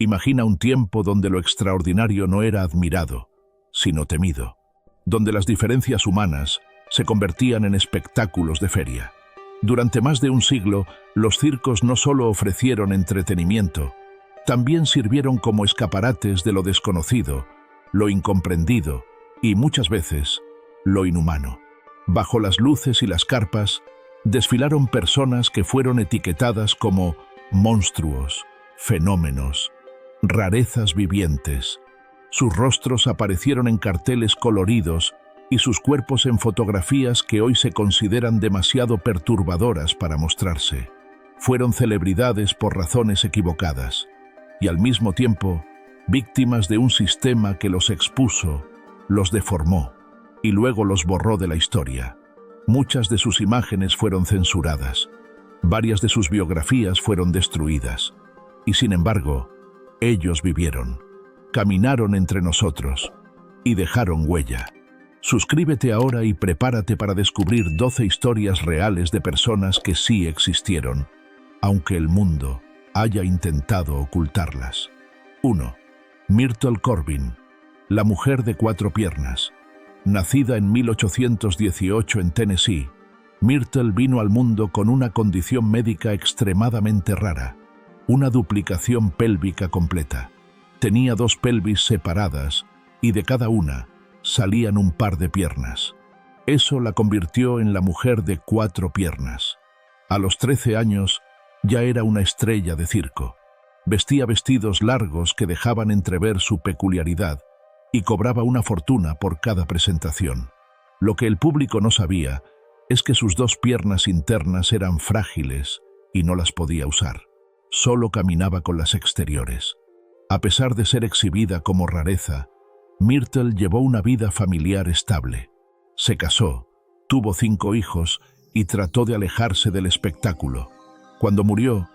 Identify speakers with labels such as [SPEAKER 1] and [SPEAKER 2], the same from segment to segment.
[SPEAKER 1] Imagina un tiempo donde lo extraordinario no era admirado, sino temido, donde las diferencias humanas se convertían en espectáculos de feria. Durante más de un siglo, los circos no solo ofrecieron entretenimiento, también sirvieron como escaparates de lo desconocido, lo incomprendido y, muchas veces, lo inhumano. Bajo las luces y las carpas, desfilaron personas que fueron etiquetadas como monstruos, fenómenos, rarezas vivientes. Sus rostros aparecieron en carteles coloridos y sus cuerpos en fotografías que hoy se consideran demasiado perturbadoras para mostrarse. Fueron celebridades por razones equivocadas y al mismo tiempo víctimas de un sistema que los expuso, los deformó y luego los borró de la historia. Muchas de sus imágenes fueron censuradas, varias de sus biografías fueron destruidas y sin embargo, ellos vivieron, caminaron entre nosotros y dejaron huella. Suscríbete ahora y prepárate para descubrir 12 historias reales de personas que sí existieron, aunque el mundo haya intentado ocultarlas. 1. Myrtle Corbin, la mujer de 4 piernas. Nacida en 1818 en Tennessee, Myrtle vino al mundo con una condición médica extremadamente rara, una duplicación pélvica completa. Tenía 2 pelvis separadas y de cada una salían un par de piernas. Eso la convirtió en la mujer de 4 piernas. A los 13 años ya era una estrella de circo. Vestía vestidos largos que dejaban entrever su peculiaridad y cobraba una fortuna por cada presentación. Lo que el público no sabía es que sus 2 piernas internas eran frágiles y no las podía usar. Solo caminaba con las exteriores. A pesar de ser exhibida como rareza, Myrtle llevó una vida familiar estable. Se casó, tuvo 5 hijos y trató de alejarse del espectáculo. Cuando murió,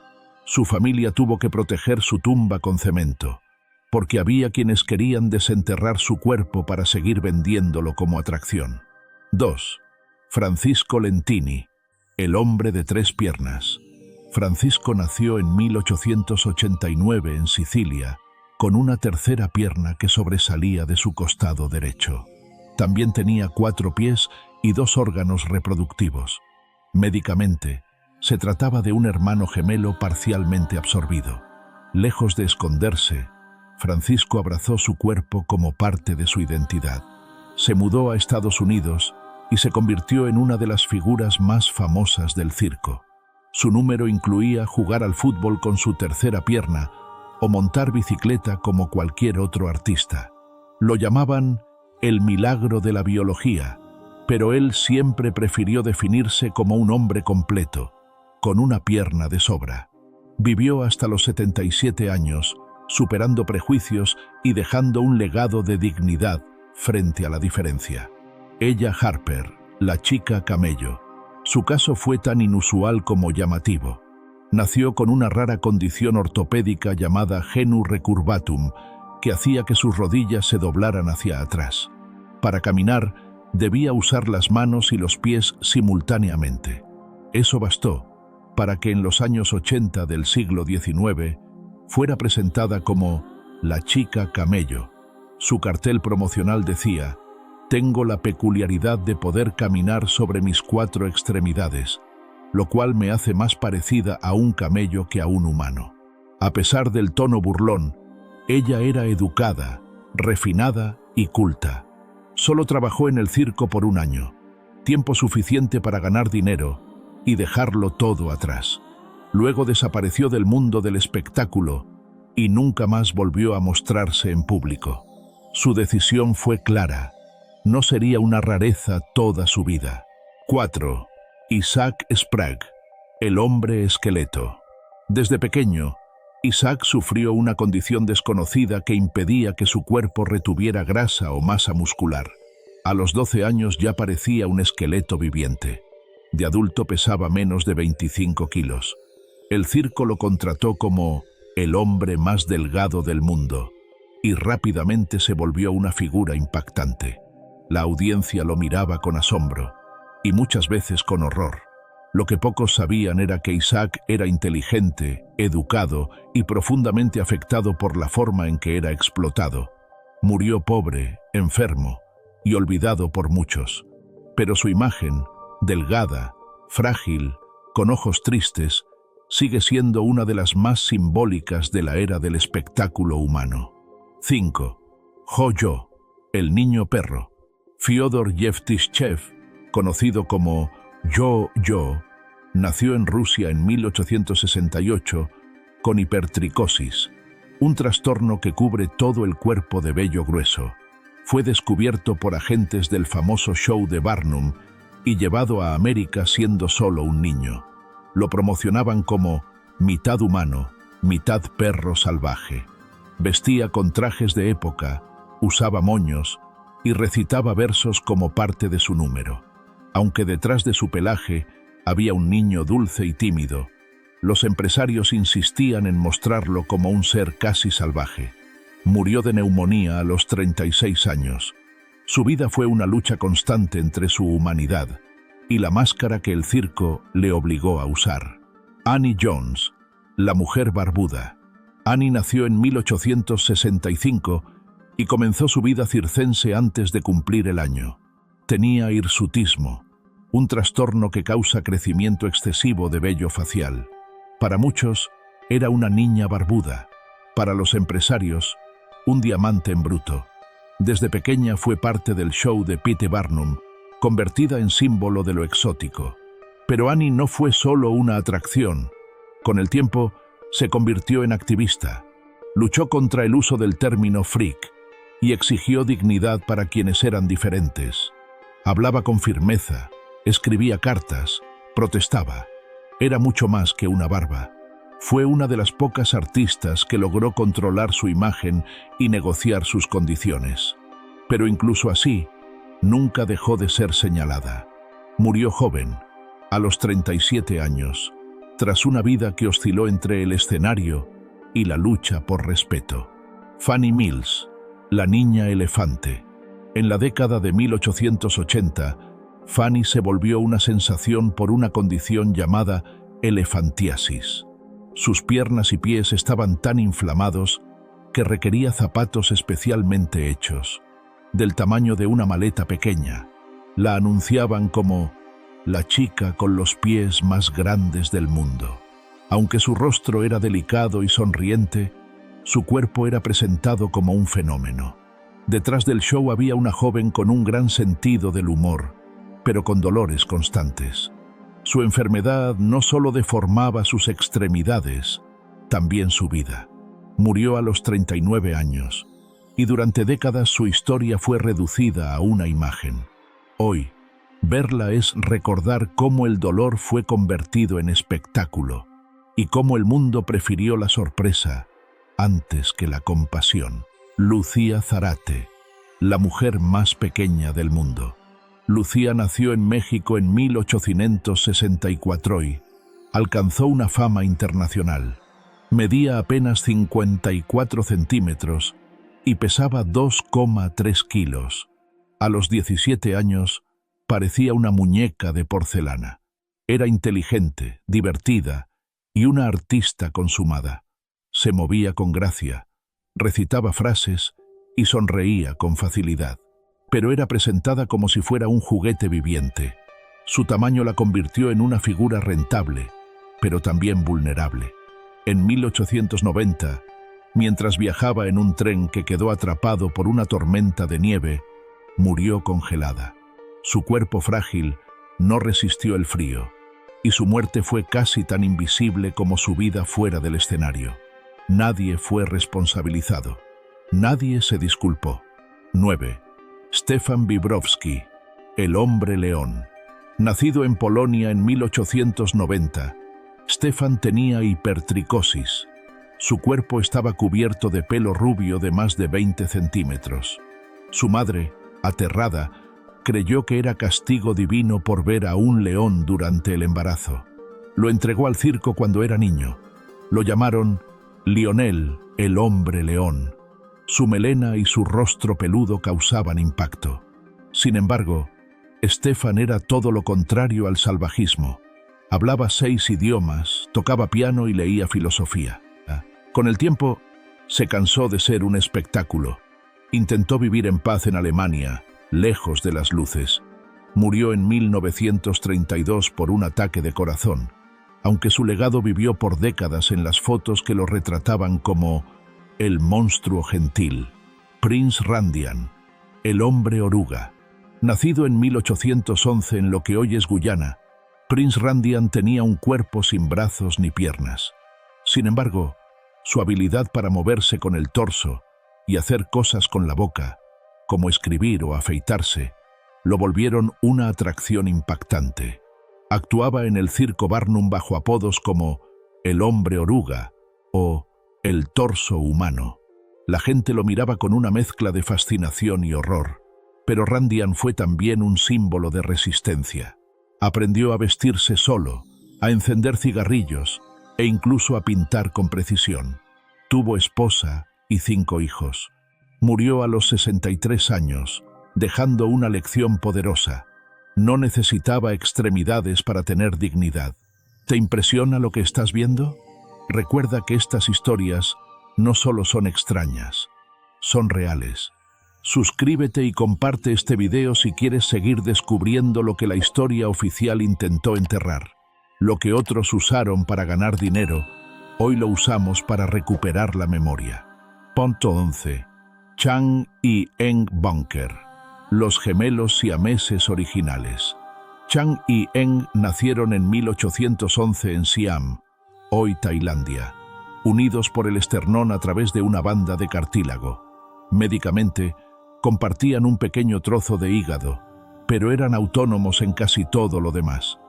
[SPEAKER 1] su familia tuvo que proteger su tumba con cemento, porque había quienes querían desenterrar su cuerpo para seguir vendiéndolo como atracción. 2. Francisco Lentini, el hombre de 3 piernas. Francisco nació en 1889 en Sicilia, con una tercera pierna que sobresalía de su costado derecho. También tenía 4 pies y 2 órganos reproductivos. Médicamente, se trataba de un hermano gemelo parcialmente absorbido. Lejos de esconderse, Francisco abrazó su cuerpo como parte de su identidad. Se mudó a Estados Unidos y se convirtió en una de las figuras más famosas del circo. Su número incluía jugar al fútbol con su tercera pierna o montar bicicleta como cualquier otro artista. Lo llamaban el milagro de la biología, pero él siempre prefirió definirse como un hombre completo, con una pierna de sobra. Vivió hasta los 77 años, superando prejuicios y dejando un legado de dignidad frente a la diferencia. Ella Harper, la chica camello. Su caso fue tan inusual como llamativo. Nació con una rara condición ortopédica llamada genu recurvatum, que hacía que sus rodillas se doblaran hacia atrás. Para caminar, debía usar las manos y los pies simultáneamente. Eso bastó para que en los años 80 del siglo XIX fuera presentada como la chica camello. Su cartel promocional decía: «Tengo la peculiaridad de poder caminar sobre mis 4 extremidades, lo cual me hace más parecida a un camello que a un humano». A pesar del tono burlón, ella era educada, refinada y culta. Solo trabajó en el circo por 1 año, tiempo suficiente para ganar dinero y dejarlo todo atrás. Luego desapareció del mundo del espectáculo y nunca más volvió a mostrarse en público. Su decisión fue clara: no sería una rareza toda su vida. 4. Isaac Sprague, el hombre esqueleto. Desde pequeño, Isaac sufrió una condición desconocida que impedía que su cuerpo retuviera grasa o masa muscular. A los 12 años ya parecía un esqueleto viviente. De adulto pesaba menos de 25 kilos. El circo lo contrató como el hombre más delgado del mundo y rápidamente se volvió una figura impactante. La audiencia lo miraba con asombro y muchas veces con horror. Lo que pocos sabían era que Isaac era inteligente, educado y profundamente afectado por la forma en que era explotado. Murió pobre, enfermo y olvidado por muchos. Pero su imagen, delgada, frágil, con ojos tristes, sigue siendo una de las más simbólicas de la era del espectáculo humano. 5. Jojo, el niño perro. Fyodor Yevtushchev, conocido como Yo-Yo, nació en Rusia en 1868 con hipertricosis, un trastorno que cubre todo el cuerpo de vello grueso. Fue descubierto por agentes del famoso show de Barnum y llevado a América siendo solo un niño. Lo promocionaban como mitad humano, mitad perro salvaje. Vestía con trajes de época, usaba moños y recitaba versos como parte de su número. Aunque detrás de su pelaje había un niño dulce y tímido, los empresarios insistían en mostrarlo como un ser casi salvaje. Murió de neumonía a los 36 años. Su vida fue una lucha constante entre su humanidad y la máscara que el circo le obligó a usar. Annie Jones, la mujer barbuda. Annie nació en 1865 y comenzó su vida circense antes de cumplir el año. Tenía hirsutismo, un trastorno que causa crecimiento excesivo de vello facial. Para muchos, era una niña barbuda. Para los empresarios, un diamante en bruto. Desde pequeña fue parte del show de P.T. Barnum, convertida en símbolo de lo exótico. Pero Annie no fue solo una atracción. Con el tiempo, se convirtió en activista. Luchó contra el uso del término freak y exigió dignidad para quienes eran diferentes. Hablaba con firmeza, escribía cartas, protestaba. Era mucho más que una barba. Fue una de las pocas artistas que logró controlar su imagen y negociar sus condiciones. Pero incluso así, nunca dejó de ser señalada. Murió joven, a los 37 años, tras una vida que osciló entre el escenario y la lucha por respeto. Fanny Mills, la niña elefante. En la década de 1880, Fanny se volvió una sensación por una condición llamada elefantiasis. Sus piernas y pies estaban tan inflamados que requería zapatos especialmente hechos, del tamaño de una maleta pequeña. La anunciaban como la chica con los pies más grandes del mundo. Aunque su rostro era delicado y sonriente, su cuerpo era presentado como un fenómeno. Detrás del show había una joven con un gran sentido del humor, pero con dolores constantes. Su enfermedad no solo deformaba sus extremidades, también su vida. Murió a los 39 años, y durante décadas su historia fue reducida a una imagen. Hoy, verla es recordar cómo el dolor fue convertido en espectáculo, y cómo el mundo prefirió la sorpresa antes que la compasión. Lucía Zarate, la mujer más pequeña del mundo. Lucía nació en México en 1864 y alcanzó una fama internacional. Medía apenas 54 centímetros y pesaba 2,3 kilos. A los 17 años, parecía una muñeca de porcelana. Era inteligente, divertida y una artista consumada. Se movía con gracia, recitaba frases y sonreía con facilidad. Pero era presentada como si fuera un juguete viviente. Su tamaño la convirtió en una figura rentable, pero también vulnerable. En 1890, mientras viajaba en un tren que quedó atrapado por una tormenta de nieve, murió congelada. Su cuerpo frágil no resistió el frío, y su muerte fue casi tan invisible como su vida fuera del escenario. Nadie fue responsabilizado. Nadie se disculpó. 9. Stefan Vibrowski, el hombre león. Nacido en Polonia en 1890, Stefan tenía hipertricosis. Su cuerpo estaba cubierto de pelo rubio de más de 20 centímetros. Su madre, aterrada, creyó que era castigo divino por ver a un león durante el embarazo. Lo entregó al circo cuando era niño. Lo llamaron Lionel, el hombre león. Su melena y su rostro peludo causaban impacto. Sin embargo, Stefan era todo lo contrario al salvajismo. Hablaba 6 idiomas, tocaba piano y leía filosofía. Con el tiempo, se cansó de ser un espectáculo. Intentó vivir en paz en Alemania, lejos de las luces. Murió en 1932 por un ataque de corazón, aunque su legado vivió por décadas en las fotos que lo retrataban como el monstruo gentil. Prince Randian, el hombre oruga. Nacido en 1811 en lo que hoy es Guyana, Prince Randian tenía un cuerpo sin brazos ni piernas. Sin embargo, su habilidad para moverse con el torso y hacer cosas con la boca, como escribir o afeitarse, lo volvieron una atracción impactante. Actuaba en el Circo Barnum bajo apodos como el hombre oruga o el torso humano. La gente lo miraba con una mezcla de fascinación y horror, pero Randian fue también un símbolo de resistencia. Aprendió a vestirse solo, a encender cigarrillos e incluso a pintar con precisión. Tuvo esposa y 5 hijos. Murió a los 63 años, dejando una lección poderosa. No necesitaba extremidades para tener dignidad. ¿Te impresiona lo que estás viendo? Recuerda que estas historias no solo son extrañas, son reales. Suscríbete y comparte este video si quieres seguir descubriendo lo que la historia oficial intentó enterrar. Lo que otros usaron para ganar dinero, hoy lo usamos para recuperar la memoria. Punto 11. Chang y Eng Bunker. Los gemelos siameses originales. Chang y Eng nacieron en 1811 en Siam, hoy Tailandia, unidos por el esternón a través de una banda de cartílago. Médicamente, compartían un pequeño trozo de hígado, pero eran autónomos en casi todo lo demás.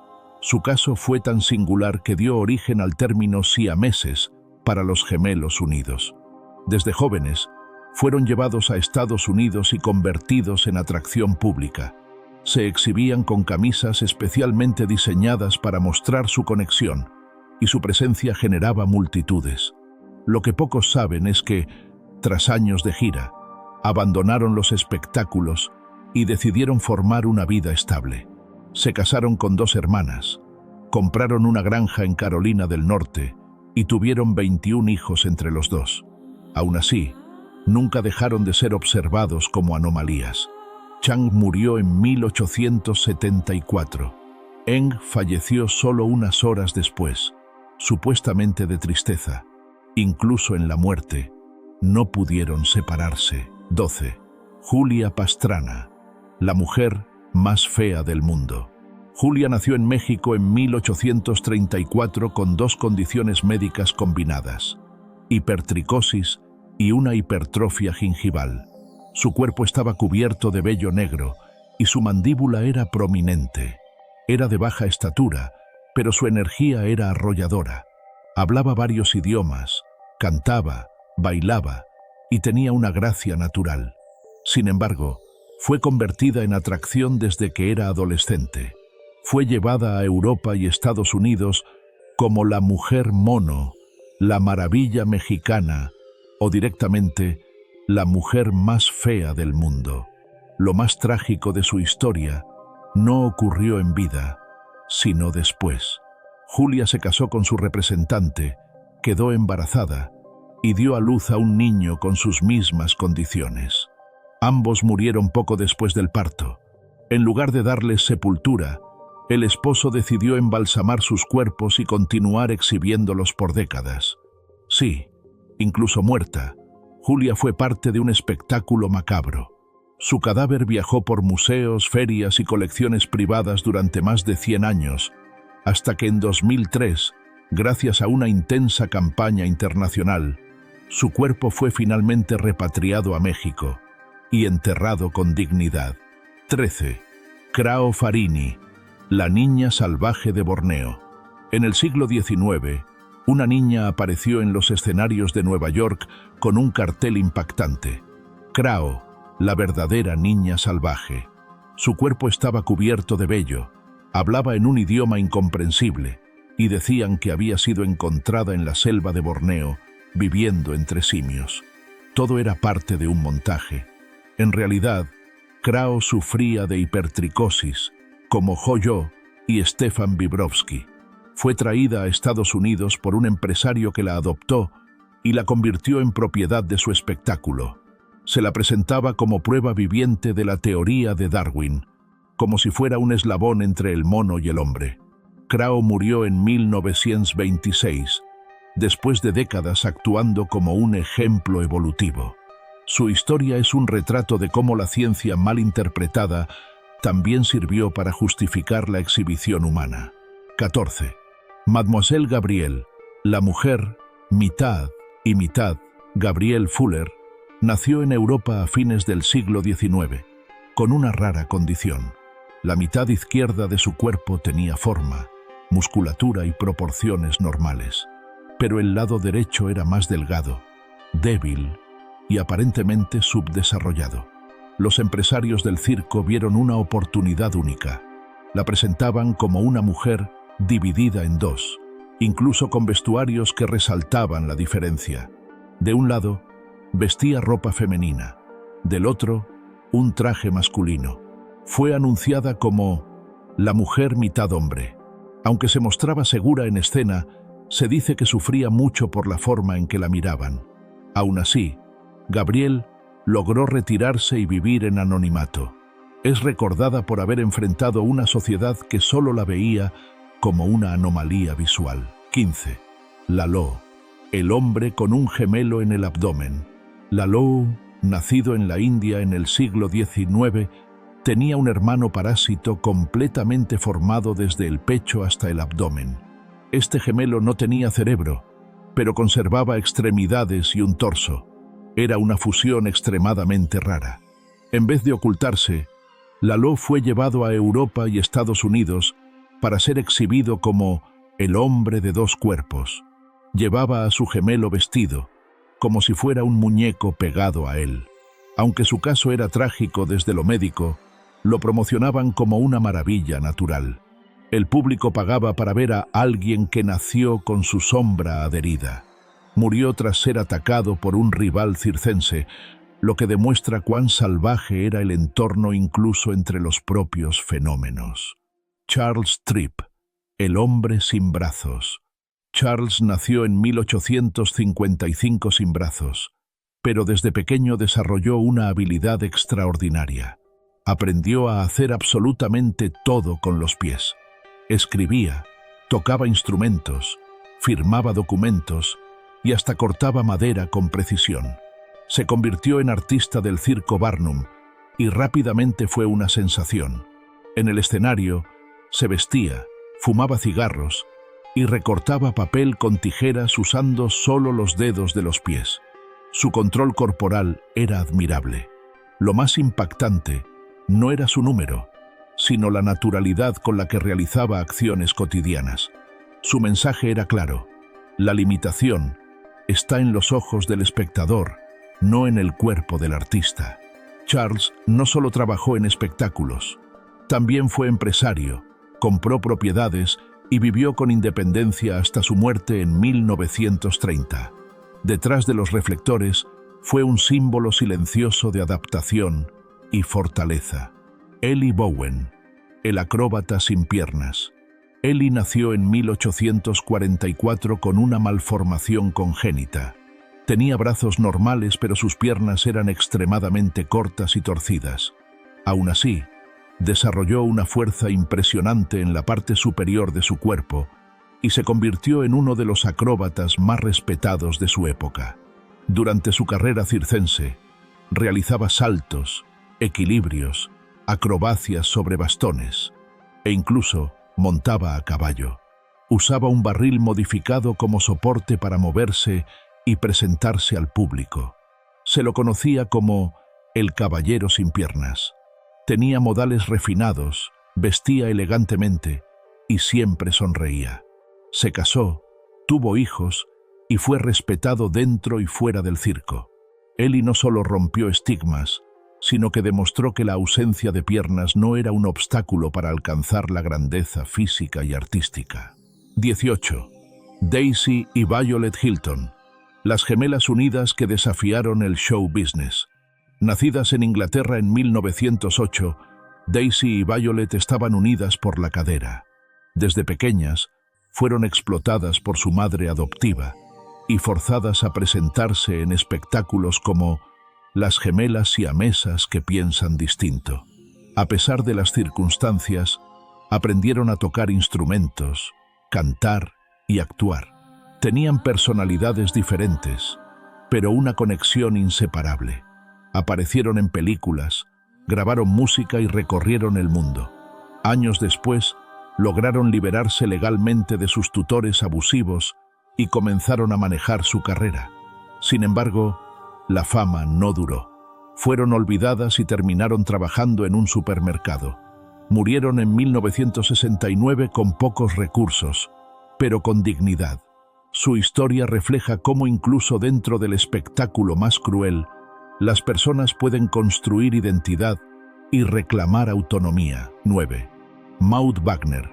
[SPEAKER 1] Su caso fue tan singular que dio origen al término siameses para los gemelos unidos. Desde jóvenes, fueron llevados a Estados Unidos y convertidos en atracción pública. Se exhibían con camisas especialmente diseñadas para mostrar su conexión, y su presencia generaba multitudes. Lo que pocos saben es que, tras años de gira, abandonaron los espectáculos y decidieron formar una vida estable. Se casaron con 2 hermanas, compraron una granja en Carolina del Norte y tuvieron 21 hijos entre los 2. Aún así, nunca dejaron de ser observados como anomalías. Chang murió en 1874. Eng falleció solo unas horas después, supuestamente de tristeza. Incluso en la muerte, no pudieron separarse. 12. Julia Pastrana, la mujer más fea del mundo. Julia nació en México en 1834 con 2 condiciones médicas combinadas: hipertricosis y una hipertrofia gingival. Su cuerpo estaba cubierto de vello negro y su mandíbula era prominente. Era de baja estatura, pero su energía era arrolladora. Hablaba varios idiomas, cantaba, bailaba y tenía una gracia natural. Sin embargo, fue convertida en atracción desde que era adolescente. Fue llevada a Europa y Estados Unidos como la mujer mono, la maravilla mexicana o directamente la mujer más fea del mundo. Lo más trágico de su historia no ocurrió en vida, sino después. Julia se casó con su representante, quedó embarazada y dio a luz a un niño con sus mismas condiciones. Ambos murieron poco después del parto. En lugar de darles sepultura, el esposo decidió embalsamar sus cuerpos y continuar exhibiéndolos por décadas. Sí, incluso muerta, Julia fue parte de un espectáculo macabro. Su cadáver viajó por museos, ferias y colecciones privadas durante más de 100 años, hasta que en 2003, gracias a una intensa campaña internacional, su cuerpo fue finalmente repatriado a México y enterrado con dignidad. 13. Krao Farini, la niña salvaje de Borneo. En el siglo XIX, una niña apareció en los escenarios de Nueva York con un cartel impactante: Krao, la verdadera niña salvaje. Su cuerpo estaba cubierto de vello, hablaba en un idioma incomprensible y decían que había sido encontrada en la selva de Borneo, viviendo entre simios. Todo era parte de un montaje. En realidad, Krao sufría de hipertricosis, como Hoyo y Stefan Wybrovsky. Fue traída a Estados Unidos por un empresario que la adoptó y la convirtió en propiedad de su espectáculo. Se la presentaba como prueba viviente de la teoría de Darwin, como si fuera un eslabón entre el mono y el hombre. Crow murió en 1926, después de décadas actuando como un ejemplo evolutivo. Su historia es un retrato de cómo la ciencia mal interpretada también sirvió para justificar la exhibición humana. 14. Mademoiselle Gabrielle, la mujer, mitad y mitad, Gabrielle Fuller, nació en Europa a fines del siglo XIX, con una rara condición. La mitad izquierda de su cuerpo tenía forma, musculatura y proporciones normales, pero el lado derecho era más delgado, débil y aparentemente subdesarrollado. Los empresarios del circo vieron una oportunidad única. La presentaban como una mujer dividida en dos, incluso con vestuarios que resaltaban la diferencia. De un lado, vestía ropa femenina, del otro, un traje masculino. Fue anunciada como la mujer mitad hombre. Aunque se mostraba segura en escena, se dice que sufría mucho por la forma en que la miraban. Aún así, Gabrielle logró retirarse y vivir en anonimato. Es recordada por haber enfrentado una sociedad que solo la veía como una anomalía visual. 15. Lalou, el hombre con un gemelo en el abdomen. Lalou, nacido en la India en el siglo XIX, tenía un hermano parásito completamente formado desde el pecho hasta el abdomen. Este gemelo no tenía cerebro, pero conservaba extremidades y un torso. Era una fusión extremadamente rara. En vez de ocultarse, Lalou fue llevado a Europa y Estados Unidos para ser exhibido como el hombre de dos cuerpos. Llevaba a su gemelo vestido, como si fuera un muñeco pegado a él. Aunque su caso era trágico desde lo médico, lo promocionaban como una maravilla natural. El público pagaba para ver a alguien que nació con su sombra adherida. Murió tras ser atacado por un rival circense, lo que demuestra cuán salvaje era el entorno incluso entre los propios fenómenos. Charles Tripp, el hombre sin brazos. Charles nació en 1855 sin brazos, pero desde pequeño desarrolló una habilidad extraordinaria. Aprendió a hacer absolutamente todo con los pies. Escribía, tocaba instrumentos, firmaba documentos y hasta cortaba madera con precisión. Se convirtió en artista del circo Barnum y rápidamente fue una sensación. En el escenario, se vestía, fumaba cigarros y recortaba papel con tijeras usando solo los dedos de los pies. Su control corporal era admirable. Lo más impactante no era su número, sino la naturalidad con la que realizaba acciones cotidianas. Su mensaje era claro: la limitación está en los ojos del espectador, no en el cuerpo del artista. Charles no solo trabajó en espectáculos, también fue empresario, compró propiedades y vivió con independencia hasta su muerte en 1930. Detrás de los reflectores fue un símbolo silencioso de adaptación y fortaleza. Eli Bowen, el acróbata sin piernas. Eli nació en 1844 con una malformación congénita. Tenía brazos normales, pero sus piernas eran extremadamente cortas y torcidas. Aún así, desarrolló una fuerza impresionante en la parte superior de su cuerpo y se convirtió en uno de los acróbatas más respetados de su época. Durante su carrera circense, realizaba saltos, equilibrios, acrobacias sobre bastones e incluso montaba a caballo. Usaba un barril modificado como soporte para moverse y presentarse al público. Se lo conocía como el caballero sin piernas. Tenía modales refinados, vestía elegantemente y siempre sonreía. Se casó, tuvo hijos y fue respetado dentro y fuera del circo. Eli no solo rompió estigmas, sino que demostró que la ausencia de piernas no era un obstáculo para alcanzar la grandeza física y artística. 18. Daisy y Violet Hilton, las gemelas unidas que desafiaron el show business. Nacidas en Inglaterra en 1908, Daisy y Violet estaban unidas por la cadera. Desde pequeñas, fueron explotadas por su madre adoptiva y forzadas a presentarse en espectáculos como las gemelas siamesas que piensan distinto. A pesar de las circunstancias, aprendieron a tocar instrumentos, cantar y actuar. Tenían personalidades diferentes, pero una conexión inseparable. Aparecieron en películas, grabaron música y recorrieron el mundo. Años después, lograron liberarse legalmente de sus tutores abusivos y comenzaron a manejar su carrera. Sin embargo, la fama no duró. Fueron olvidadas y terminaron trabajando en un supermercado. Murieron en 1969 con pocos recursos, pero con dignidad. Su historia refleja cómo incluso dentro del espectáculo más cruel, las personas pueden construir identidad y reclamar autonomía. 9. Maud Wagner,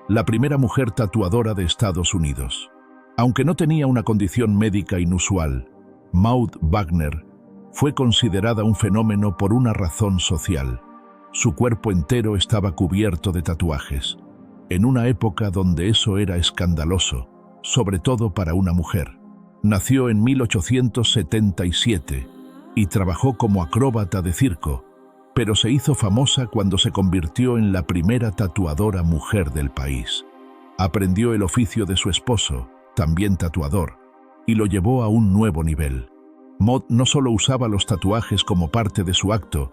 [SPEAKER 1] la primera mujer tatuadora de Estados Unidos. Aunque no tenía una condición médica inusual, Maud Wagner fue considerada un fenómeno por una razón social. Su cuerpo entero estaba cubierto de tatuajes, en una época donde eso era escandaloso, sobre todo para una mujer. Nació en 1877 y trabajó como acróbata de circo, pero se hizo famosa cuando se convirtió en la primera tatuadora mujer del país. Aprendió el oficio de su esposo, también tatuador, y lo llevó a un nuevo nivel. Maud no solo usaba los tatuajes como parte de su acto,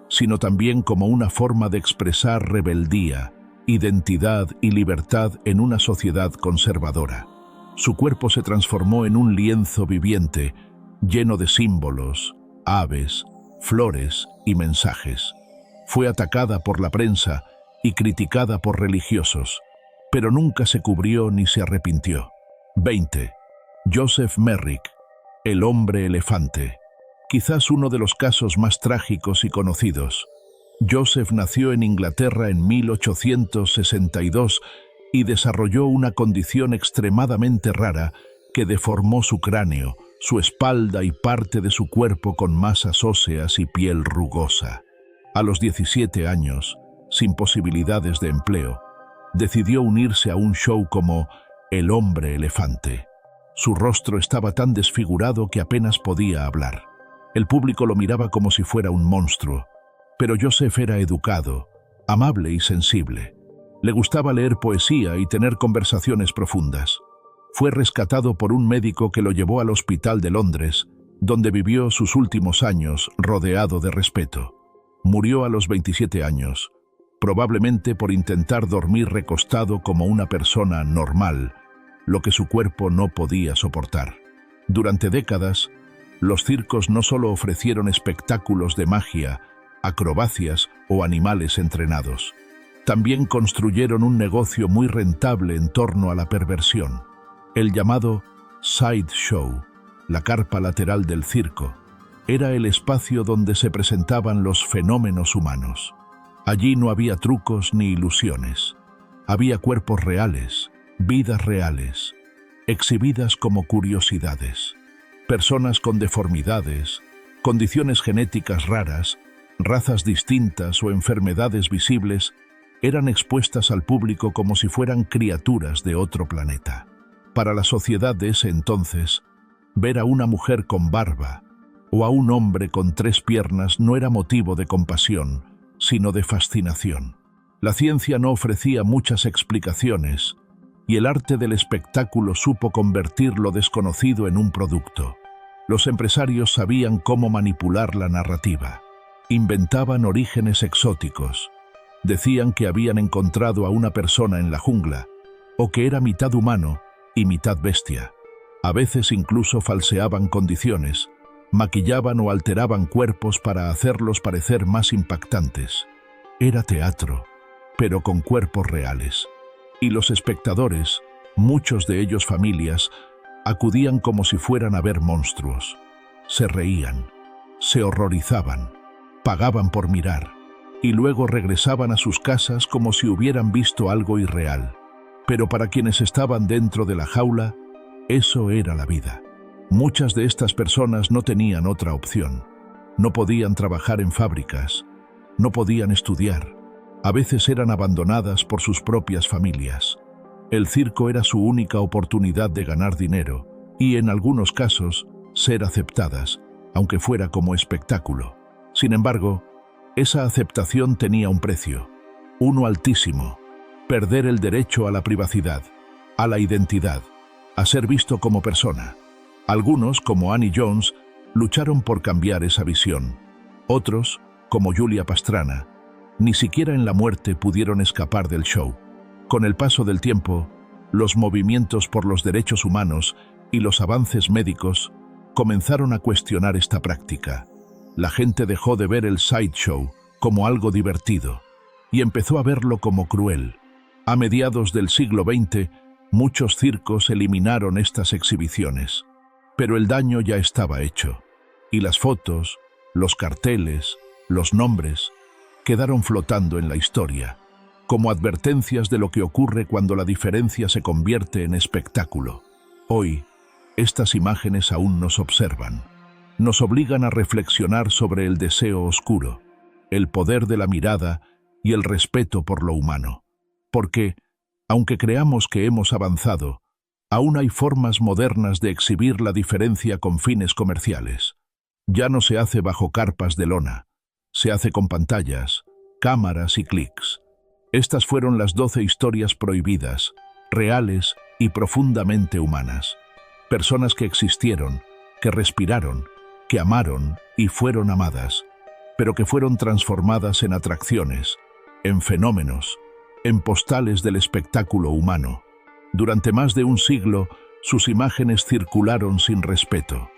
[SPEAKER 1] sino también como una forma de expresar rebeldía, identidad y libertad en una sociedad conservadora. Su cuerpo se transformó en un lienzo viviente, lleno de símbolos, aves, flores y mensajes. Fue atacada por la prensa y criticada por religiosos, pero nunca se cubrió ni se arrepintió. 20. Joseph Merrick, el hombre elefante. Quizás uno de los casos más trágicos y conocidos. Joseph nació en Inglaterra en 1862 y desarrolló una condición extremadamente rara que deformó su cráneo, su espalda y parte de su cuerpo con masas óseas y piel rugosa. A los 17 años, sin posibilidades de empleo, decidió unirse a un show como El hombre elefante. Su rostro estaba tan desfigurado que apenas podía hablar. El público lo miraba como si fuera un monstruo, pero Joseph era educado, amable y sensible. Le gustaba leer poesía y tener conversaciones profundas. Fue rescatado por un médico que lo llevó al hospital de Londres, donde vivió sus últimos años rodeado de respeto. Murió a los 27 años, probablemente por intentar dormir recostado como una persona normal, lo que su cuerpo no podía soportar. Durante décadas, los circos no solo ofrecieron espectáculos de magia, acrobacias o animales entrenados. También construyeron un negocio muy rentable en torno a la perversión. El llamado sideshow, la carpa lateral del circo, era el espacio donde se presentaban los fenómenos humanos. Allí no había trucos ni ilusiones. Había cuerpos reales, vidas reales, exhibidas como curiosidades. Personas con deformidades, condiciones genéticas raras, razas distintas o enfermedades visibles eran expuestas al público como si fueran criaturas de otro planeta. Para la sociedad de ese entonces, ver a una mujer con barba o a un hombre con 3 piernas no era motivo de compasión, sino de fascinación. La ciencia no ofrecía muchas explicaciones y el arte del espectáculo supo convertir lo desconocido en un producto. Los empresarios sabían cómo manipular la narrativa. Inventaban orígenes exóticos. Decían que habían encontrado a una persona en la jungla, o que era mitad humano y mitad bestia. A veces incluso falseaban condiciones, maquillaban o alteraban cuerpos para hacerlos parecer más impactantes. Era teatro, pero con cuerpos reales. Y los espectadores, muchos de ellos familias, acudían como si fueran a ver monstruos. Se reían, se horrorizaban, pagaban por mirar, y luego regresaban a sus casas como si hubieran visto algo irreal. Pero para quienes estaban dentro de la jaula, eso era la vida. Muchas de estas personas no tenían otra opción. No podían trabajar en fábricas, no podían estudiar. A veces eran abandonadas por sus propias familias. El circo era su única oportunidad de ganar dinero y, en algunos casos, ser aceptadas, aunque fuera como espectáculo. Sin embargo, esa aceptación tenía un precio, uno altísimo: perder el derecho a la privacidad, a la identidad, a ser visto como persona. Algunos, como Annie Jones, lucharon por cambiar esa visión. Otros, como Julia Pastrana, ni siquiera en la muerte pudieron escapar del show. Con el paso del tiempo, los movimientos por los derechos humanos y los avances médicos comenzaron a cuestionar esta práctica. La gente dejó de ver el sideshow como algo divertido y empezó a verlo como cruel. A mediados del siglo XX, muchos circos eliminaron estas exhibiciones, pero el daño ya estaba hecho, y las fotos, los carteles, los nombres, quedaron flotando en la historia, como advertencias de lo que ocurre cuando la diferencia se convierte en espectáculo. Hoy, estas imágenes aún nos observan, nos obligan a reflexionar sobre el deseo oscuro, el poder de la mirada y el respeto por lo humano. Porque, aunque creamos que hemos avanzado, aún hay formas modernas de exhibir la diferencia con fines comerciales. Ya no se hace bajo carpas de lona, se hace con pantallas, cámaras y clics. Estas fueron las 12 historias prohibidas, reales y profundamente humanas. Personas que existieron, que respiraron, que amaron y fueron amadas, pero que fueron transformadas en atracciones, en fenómenos, en postales del espectáculo humano. Durante más de un siglo, sus imágenes circularon sin respeto.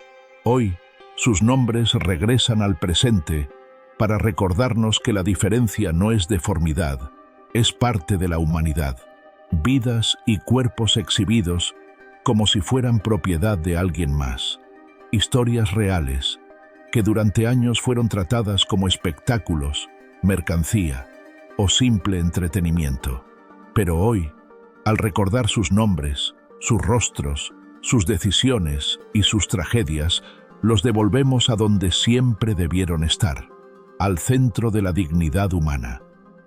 [SPEAKER 1] Hoy, sus nombres regresan al presente para recordarnos que la diferencia no es deformidad, es parte de la humanidad. Vidas y cuerpos exhibidos como si fueran propiedad de alguien más. Historias reales que durante años fueron tratadas como espectáculos, mercancía o simple entretenimiento. Pero hoy, al recordar sus nombres, sus rostros, sus decisiones y sus tragedias, los devolvemos a donde siempre debieron estar, al centro de la dignidad humana,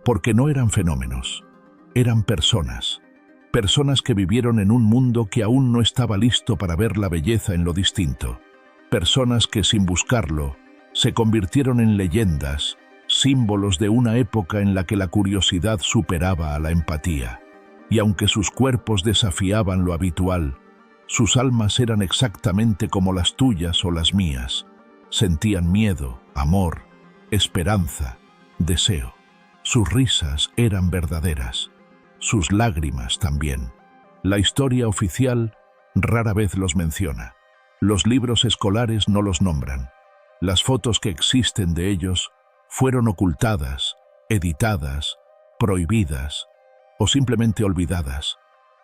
[SPEAKER 1] porque no eran fenómenos, eran personas. Personas que vivieron en un mundo que aún no estaba listo para ver la belleza en lo distinto. Personas que, sin buscarlo, se convirtieron en leyendas, símbolos de una época en la que la curiosidad superaba a la empatía. Y aunque sus cuerpos desafiaban lo habitual, sus almas eran exactamente como las tuyas o las mías. Sentían miedo, amor, esperanza, deseo. Sus risas eran verdaderas. Sus lágrimas también. La historia oficial rara vez los menciona. Los libros escolares no los nombran. Las fotos que existen de ellos fueron ocultadas, editadas, prohibidas o simplemente olvidadas.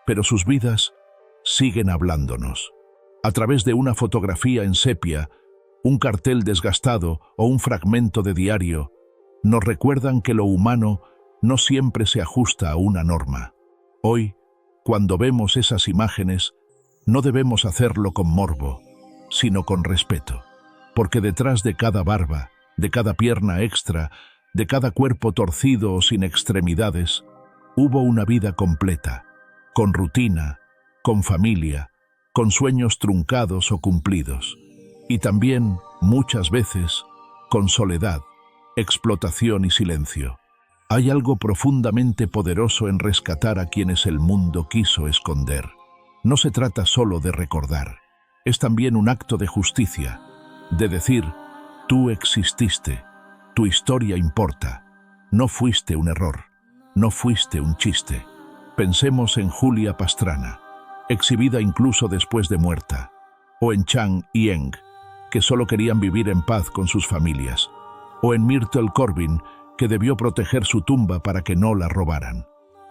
[SPEAKER 1] Pero sus vidas siguen hablándonos. A través de una fotografía en sepia, un cartel desgastado o un fragmento de diario, nos recuerdan que lo humano no siempre se ajusta a una norma. Hoy, cuando vemos esas imágenes, no debemos hacerlo con morbo, sino con respeto, porque detrás de cada barba, de cada pierna extra, de cada cuerpo torcido o sin extremidades, hubo una vida completa, con rutina, con familia, con sueños truncados o cumplidos, y también, muchas veces, con soledad, explotación y silencio. Hay algo profundamente poderoso en rescatar a quienes el mundo quiso esconder. No se trata solo de recordar, es también un acto de justicia, de decir, tú exististe, tu historia importa, no fuiste un error, no fuiste un chiste. Pensemos en Julia Pastrana, exhibida incluso después de muerta, o en Chang y Eng, que solo querían vivir en paz con sus familias, o en Myrtle Corbin, que debió proteger su tumba para que no la robaran.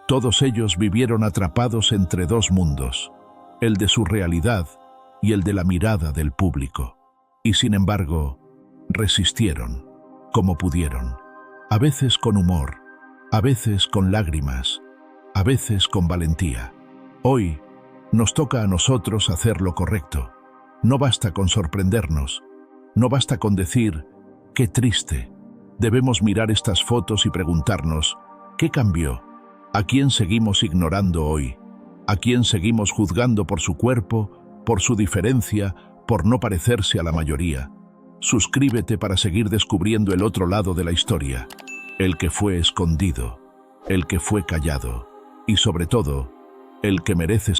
[SPEAKER 1] Todos ellos vivieron atrapados entre dos mundos, el de su realidad y el de la mirada del público. Y sin embargo, resistieron, como pudieron, a veces con humor, a veces con lágrimas, a veces con valentía. Hoy, nos toca a nosotros hacer lo correcto. No basta con sorprendernos, no basta con decir, qué triste. Debemos mirar estas fotos y preguntarnos, ¿qué cambió? ¿A quién seguimos ignorando hoy? a quien seguimos juzgando por su cuerpo, por su diferencia, por no parecerse a la mayoría. Suscríbete para seguir descubriendo el otro lado de la historia, el que fue escondido, el que fue callado y sobre todo, el que merece